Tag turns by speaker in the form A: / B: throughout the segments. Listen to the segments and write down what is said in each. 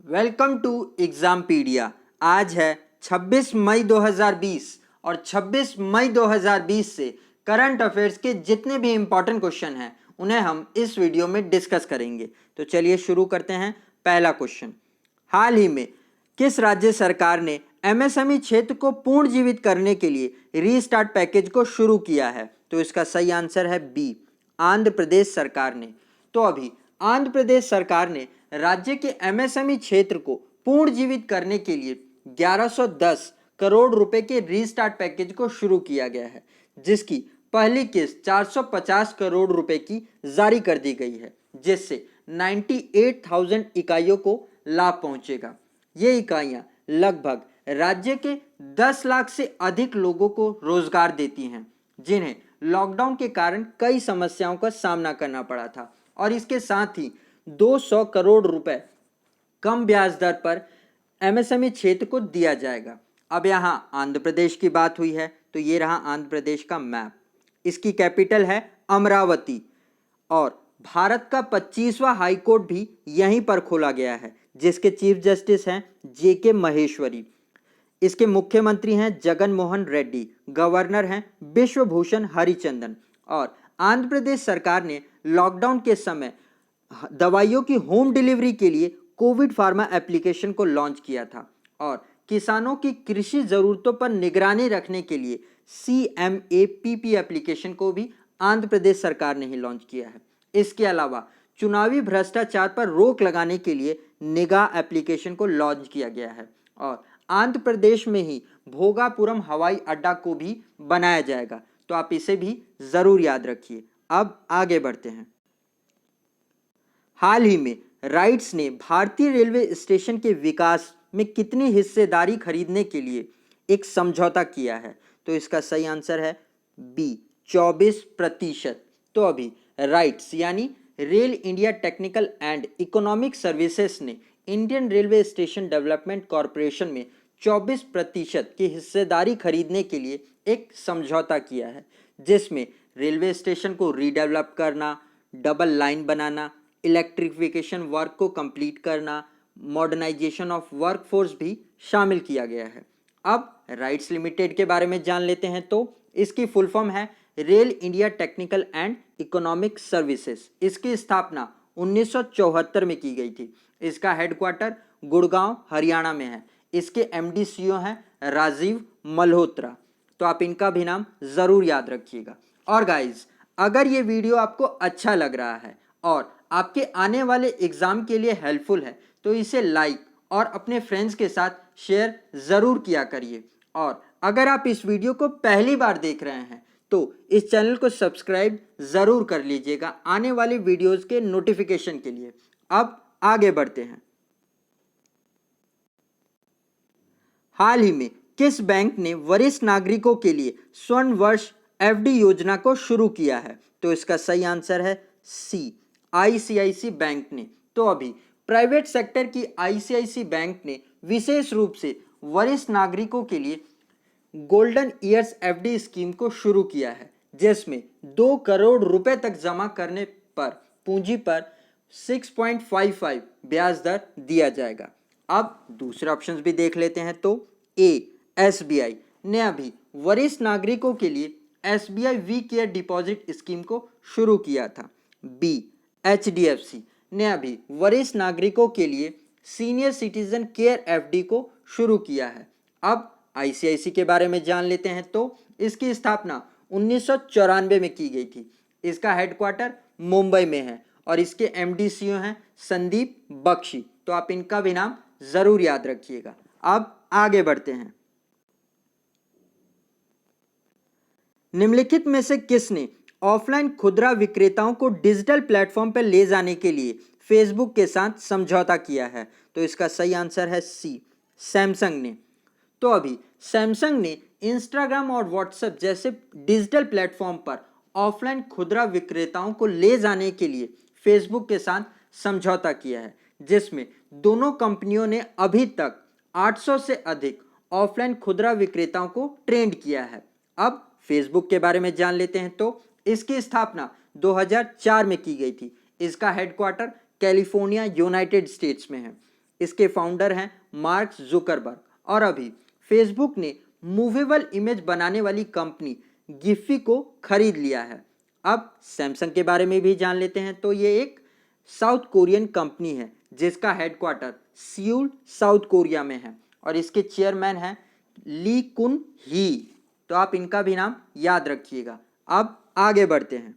A: Welcome to एग्जामपीडिया। आज है 26 मई 2020 और 26 मई 2020 से करंट अफेयर्स के जितने भी इंपॉर्टेंट क्वेश्चन हैं उन्हें हम इस वीडियो में डिस्कस करेंगे। तो चलिए शुरू करते हैं। पहला क्वेश्चन, हाल ही में किस राज्य सरकार ने एमएसएमई क्षेत्र को पुनर्जीवित करने के लिए रीस्टार्ट पैकेज को शुरू किया है? तो इसका सही आंसर है बी, आंध्र प्रदेश सरकार ने। तो अभी आंध्र प्रदेश सरकार ने राज्य के एमएसएमई क्षेत्र को पुनर्जीवित करने के लिए 1110 करोड़ रुपए के रीस्टार्ट पैकेज को शुरू किया गया है, जिसकी पहली किस्त 450 करोड़ रुपए की जारी कर दी गई है, जिससे 98,000 इकाइयों को लाभ पहुंचेगा। ये इकाइयां लगभग राज्य के 10 लाख से अधिक लोगों को रोजगार देती हैं, जिन्हें लॉकडाउन के कारण कई समस्याओं का सामना करना पड़ा था। और इसके साथ ही 200 करोड़ रुपए कम ब्याज दर पर एमएसएमई क्षेत्र को दिया जाएगा। अब यहाँ आंध्र प्रदेश की बात हुई है, तो ये रहा आंध्र प्रदेश का मैप। इसकी कैपिटल है अमरावती और भारत का 25वां हाई कोर्ट भी यहीं पर खोला गया है, जिसके चीफ जस्टिस हैं जेके महेश्वरी। इसके मुख्यमंत्री हैं जगन मोहन रेड्डी, गवर्नर हैं विश्वभूषण हरिचंदन। और आंध्र प्रदेश सरकार ने लॉकडाउन के समय दवाइयों की होम डिलीवरी के लिए कोविड फार्मा एप्लीकेशन को लॉन्च किया था और किसानों की कृषि जरूरतों पर निगरानी रखने के लिए CMAPP एप्लीकेशन को भी आंध्र प्रदेश सरकार ने ही लॉन्च किया है। इसके अलावा चुनावी भ्रष्टाचार पर रोक लगाने के लिए निगाह एप्लीकेशन को लॉन्च किया गया है और आंध्र प्रदेश में ही भोगापुरम हवाई अड्डा को भी बनाया जाएगा। तो आप इसे भी जरूर याद रखिए। अब आगे बढ़ते हैं। हाल ही में राइट्स ने भारतीय रेलवे स्टेशन के विकास में कितनी हिस्सेदारी खरीदने के लिए एक समझौता किया है? तो इसका सही आंसर है बी, 24%। तो अभी राइट्स यानी rail India technical and economic services ने Indian railway station development corporation में 24% की हिस्सेदारी खरीदने के लिए एक समझौता किया है, जिसमें रेलवे स्टेशन को रीडेवलप करना, डबल लाइन बनाना, इलेक्ट्रिफिकेशन वर्क को कंप्लीट करना, मॉडर्नाइजेशन ऑफ वर्कफोर्स भी शामिल किया गया है। अब राइट्स लिमिटेड के बारे में जान लेते हैं। तो इसकी फुल फॉर्म है rail India technical and economic services. इसकी स्थापना 1974 में की गई थी। इसका हेडक्वार्टर गुड़गांव हरियाणा में है। इसके MD CEO हैं राजीव मल्होत्रा। तो आप इनका भी नाम जरूर याद रखिएगा। और गाइज, अगर ये वीडियो आपको अच्छा लग रहा है और आपके आने वाले एग्जाम के लिए हेल्पफुल है, तो इसे लाइक और अपने फ्रेंड्स के साथ शेयर जरूर किया करिए। और अगर आप इस वीडियो को पहली बार देख रहे हैं तो इस चैनल को सब्सक्राइब जरूर कर लीजिएगा आने वाली वीडियोस के नोटिफिकेशन के लिए। अब आगे बढ़ते हैं। हाल ही में किस बैंक ने वरिष्ठ नागरिकों के लिए स्वर्ण वर्ष FD योजना को शुरू किया है? तो इसका सही आंसर है सी, ICICI बैंक ने। तो अभी प्राइवेट सेक्टर की ICICI बैंक ने विशेष रूप से वरिष्ठ नागरिकों के लिए गोल्डन ईयर्स FD स्कीम को शुरू किया है, जिसमें 2 करोड़ रुपए तक जमा करने पर पूंजी पर 6.55 ब्याज दर दिया जाएगा। अब दूसरे ऑप्शंस भी देख लेते हैं। तो A, SBI ने अभी वरिष्ठ नागरिकों के लिए SBI we care deposit scheme को शुरू किया था। B, HDFC ने अभी वरिष्ठ नागरिकों के लिए सीनियर सिटीजन केयर FD को शुरू किया है। अब ICICI के बारे में जान लेते हैं। तो इसकी स्थापना 1994 में की गई थी। इसका हेडक्वार्टर मुंबई में है और इसके MD CEO हैं संदीप बख्शी। तो आप इनका भी नाम जरूर याद रखिएगा। अब आगे बढ़ते हैं। निम्नलिखित में से किसने ऑफलाइन खुदरा विक्रेताओं को डिजिटल प्लेटफॉर्म पर ले जाने के लिए फेसबुक के साथ समझौता किया है? तो इसका सही आंसर है सी, सैमसंग ने। तो अभी सैमसंग ने इंस्टाग्राम और व्हाट्सएप जैसे डिजिटल प्लेटफॉर्म पर ऑफलाइन खुदरा विक्रेताओं को ले जाने के लिए फेसबुक के साथ समझौता किया है, जिसमें दोनों कंपनियों ने अभी तक 800 से अधिक ऑफलाइन खुदरा विक्रेताओं को ट्रेंड किया है। अब फेसबुक के बारे में जान लेते हैं। तो इसकी स्थापना 2004 में की गई थी। इसका हेडक्वार्टर कैलिफोर्निया यूनाइटेड स्टेट्स में है। इसके फाउंडर हैं मार्क जुकरबर्ग। और अभी फेसबुक ने मूवेबल इमेज बनाने वाली कंपनी गिफी को खरीद लिया है। अब सैमसंग के बारे में भी जान लेते हैं। तो ये एक साउथ कोरियन कंपनी है जिसका हेडक्वार्टर सियोल साउथ कोरिया में है और इसके चेयरमैन हैं ली कुन ही। तो आप इनका भी नाम याद रखिएगा। अब आगे बढ़ते हैं।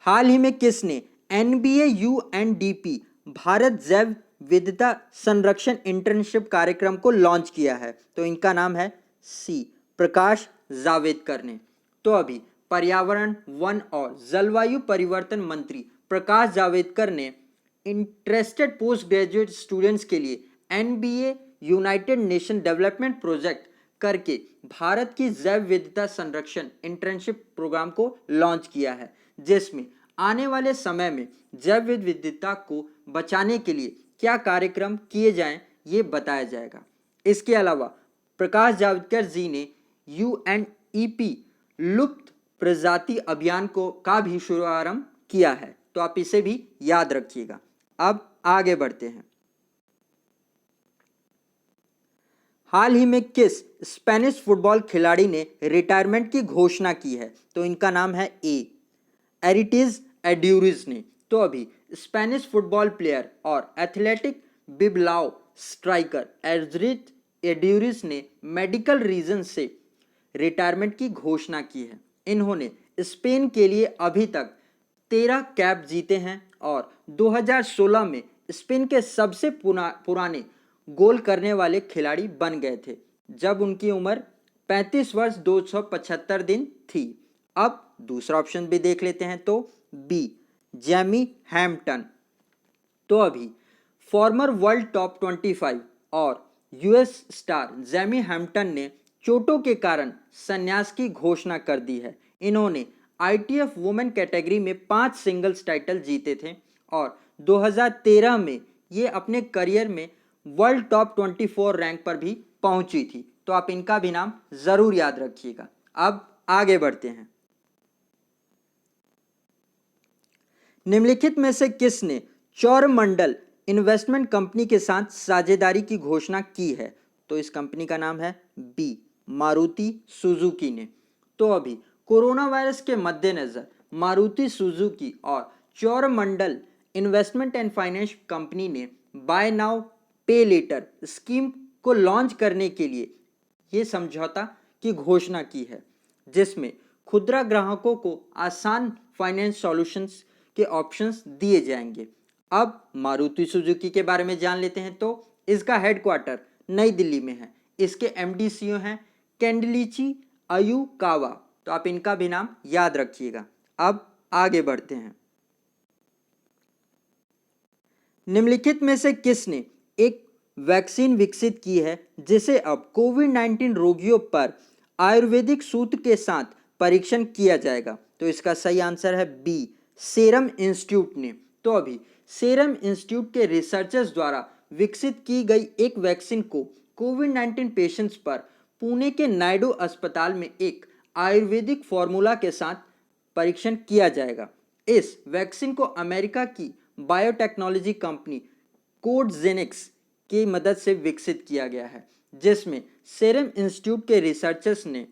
A: हाल ही में किसने NBA UNDP भारत जैव विविधता संरक्षण इंटर्नशिप कार्यक्रम को लॉन्च किया है? तो इनका नाम है सी प्रकाश जावड़ेकर ने। तो अभी पर्यावरण, वन और जलवायु परिवर्तन मंत्री प्रकाश जावड़ेकर ने इंटरेस्टेड पोस्ट ग्रेजुएट स्टूडेंट्स के लिए NBA United nation development project करके भारत की जैव विविधता संरक्षण इंटर्नशिप प्रोग्राम को लॉन्च किया है, जिसमें आने वाले समय में जैव विविधता को बचाने के लिए क्या कार्यक्रम किए जाएं ये बताया जाएगा। इसके अलावा प्रकाश जावड़ेकर जी ने UNEP लुप्त प्रजाति अभियान का भी शुभारंभ किया है। तो आप इसे भी याद रखिएगा। अब आगे बढ़ते हैं। हाल ही में किस स्पेनिश फुटबॉल खिलाड़ी ने रिटायरमेंट की घोषणा की है? तो इनका नाम है एरिटिज एड्यूरिज ने। तो अभी स्पेनिश फुटबॉल प्लेयर और एथलेटिक बिबलाओ स्ट्राइकर एरिटिज एड्यूरिज ने मेडिकल रीजन से रिटायरमेंट की घोषणा की है। इन्होंने स्पेन के लिए अभी तक 13 कैप जीते हैं और 2016 में स्पेन के सबसे पुराने गोल करने वाले खिलाड़ी बन गए थे जब उनकी उम्र 35 वर्ष 275 दिन थी। अब दूसरा ऑप्शन भी देख लेते हैं। तो बी जेमी हैम्पटन। तो अभी फॉर्मर वर्ल्ड टॉप 25 और US स्टार जेमी हैम्पटन ने चोटों के कारण संन्यास की घोषणा कर दी है। इन्होंने ITF वुमेन कैटेगरी में 5 सिंगल्स टाइटल जीते थे और 2013 में ये अपने करियर में वर्ल्ड टॉप 24 रैंक पर भी पहुंची थी। तो आप इनका भी नाम जरूर याद रखिएगा। अब आगे बढ़ते हैं। निम्नलिखित में से किसने चौरमंडल इन्वेस्टमेंट कंपनी के साथ साझेदारी की घोषणा की है? तो इस कंपनी का नाम है बी मारुति सुजुकी ने। तो अभी कोरोना वायरस के मद्देनजर मारुति सुजुकी और चौरमंडल इन्वेस्टमेंट एंड फाइनेंस कंपनी ने बाय नाउ पे लेटर स्कीम को लॉन्च करने के लिए ये समझौता की घोषणा की है, जिसमें खुदरा ग्राहकों को आसान फाइनेंस सॉल्यूशंस के ऑप्शंस दिए जाएंगे। अब मारुति सुजुकी के बारे में जान लेते हैं। तो इसका हेडक्वार्टर नई दिल्ली में है। इसके MD CEO हैं केंडलीची अयुकावा। तो आप इनका भी नाम याद रखिएगा। अब आगे बढ़ते हैं। निम्नलिखित में से किसने एक वैक्सीन विकसित की है जिसे अब कोविड-19 रोगियों पर आयुर्वेदिक सूत्र के साथ परीक्षण किया जाएगा? तो इसका सही आंसर है बी सीरम इंस्टीट्यूट ने। तो अभी सीरम इंस्टीट्यूट के रिसर्चर्स द्वारा विकसित की गई एक वैक्सीन को कोविड-19 पेशेंट्स पर पुणे के नायडू अस्पताल में एक आयुर्वेदिक फॉर्मूला के साथ परीक्षण किया जाएगा। इस वैक्सीन को अमेरिका की बायोटेक्नोलॉजी कंपनी कोडजेनिक्स की मदद से विकसित किया गया है, जिसमें सीरम इंस्टीट्यूट के रिसर्चर्स ने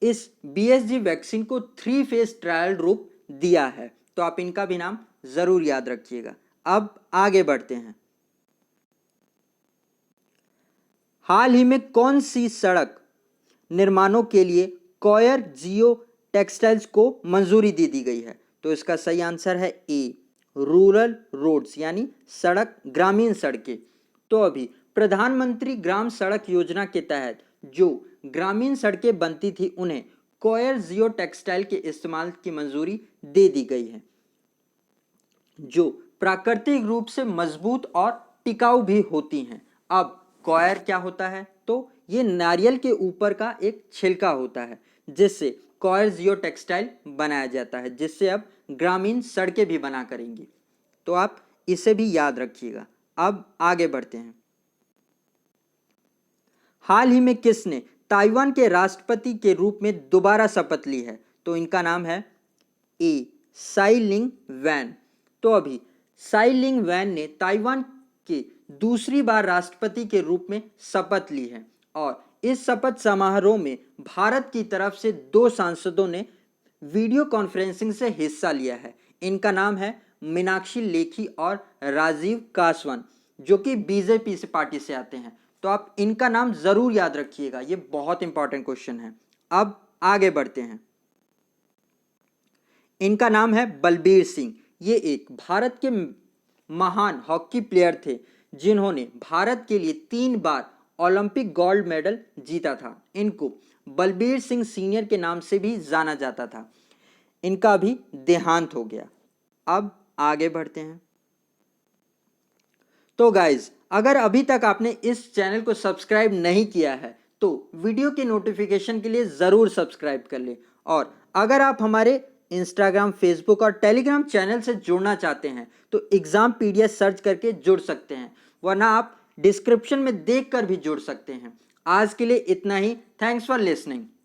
A: इस BSG वैक्सीन को 3 फेज ट्रायल रूप दिया है। तो आप इनका भी नाम जरूर याद रखिएगा। अब आगे बढ़ते हैं। हाल ही में कौन सी सड़क निर्माणों के लिए कॉयर जियो टेक्सटाइल्स को मंजूरी दे दी गई है? तो इसका सही आंसर है ए रूरल रोड्स, यानी सड़क ग्रामीण सड़कें। तो अभी प्रधानमंत्री ग्राम सड़क योजना के तहत जो ग्रामीण सड़कें बनती थी उन्हें कॉयर जियो टेक्सटाइल के इस्तेमाल की मंजूरी दे दी गई है, जो प्राकृतिक रूप से मजबूत और टिकाऊ भी होती हैं। अब कॉयर क्या होता है? तो ये नारियल के ऊपर का एक छिलका होता है जिससे कॉयर जियो टेक्सटाइल बनाया जाता है, जिससे अब ग्रामीण सड़कें भी बना करेंगी। तो आप इसे भी याद रखिएगा। अब आगे बढ़ते हैं। हाल ही में किसने ताइवान के राष्ट्रपति के रूप में दोबारा शपथ ली है? तो इनका नाम है ए साई लिंग वैन। तो अभी साई लिंग वैन ने ताइवान के दूसरी बार राष्ट्रपति के रूप में शपथ ली है और इस शपथ समारोह में भारत की तरफ से 2 सांसदों ने वीडियो कॉन्फ्रेंसिंग से हिस्सा लिया है। इनका नाम है मीनाक्षी लेखी और राजीव कासवान, जो कि बीजेपी से पार्टी से आते हैं। तो आप इनका नाम जरूर याद रखिएगा, ये बहुत इंपॉर्टेंट क्वेश्चन है। अब आगे बढ़ते हैं। इनका नाम है बलबीर सिंह। ये एक भारत के महान हॉकी प्लेयर थे जिन्होंने भारत के लिए 3 बार ओलंपिक गोल्ड मेडल जीता था। इनको बलबीर सिंह सीनियर के नाम से भी जाना जाता था। इनका भी देहांत हो गया। अब आगे बढ़ते हैं। तो गाइज, अगर अभी तक आपने इस चैनल को सब्सक्राइब नहीं किया है तो वीडियो के नोटिफिकेशन के लिए ज़रूर सब्सक्राइब कर ले। और अगर आप हमारे इंस्टाग्राम, फेसबुक और टेलीग्राम चैनल से जुड़ना चाहते हैं तो एग्जामपीडिया सर्च करके जुड़ सकते हैं, वरना आप डिस्क्रिप्शन में देखकर भी जुड़ सकते हैं। आज के लिए इतना ही। Thanks for listening.